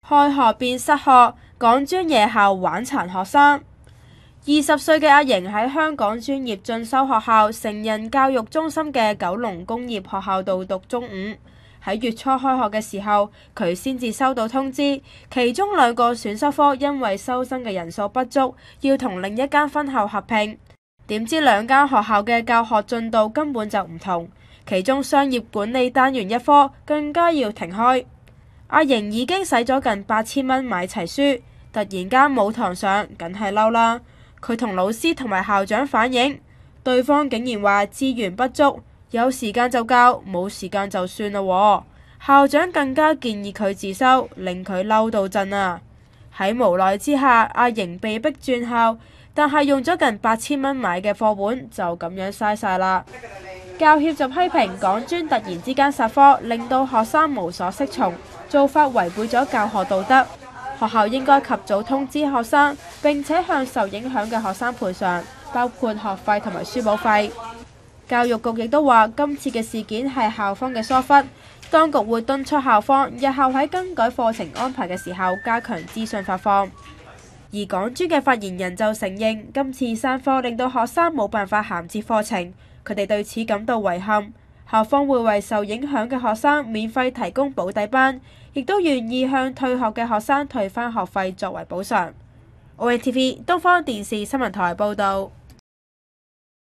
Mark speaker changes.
Speaker 1: 開學變失學，港專夜校玩殘學生。20歲嘅阿瑩喺香港專業進修學校成人教育中心嘅九龍工業學校度讀中五。喺月初開學嘅時候，佢先至收到通知，其中2個選修科因為收生嘅人數不足，要同另一間分校合併。點知2間學校嘅教學進度根本就唔同，其中商業管理單元一科更加要停開。阿瑩已經使咗近8000蚊買齊書，突然間冇堂上，梗係嬲啦。佢同老師同埋校長反映，對方竟然話資源不足，有時間就教，冇時間就算啦喎。校長更加建議佢自修，令佢嬲到震啊！喺無奈之下，阿瑩被逼轉校，但係用咗近8000蚊買嘅課本就咁樣嘥晒啦。教協就批評港專突然之間殺科，令到學生無所適從，做法違背咗教學道德。學校應該及早通知學生，並且向受影響嘅學生賠償，包括學費同埋書簿費。教育局亦都話，今次嘅事件係校方嘅疏忽，當局會敦促校方日後喺更改課程安排嘅時候加強資訊發放。而港專嘅發言人就承認，今次刪課令到學生冇辦法銜接課程，佢哋對此感到遺憾。校方會為受影響嘅學生免費提供補底班，亦都願意向退學嘅學生退返學費作為補償。ONTV 東方電視新聞台報導。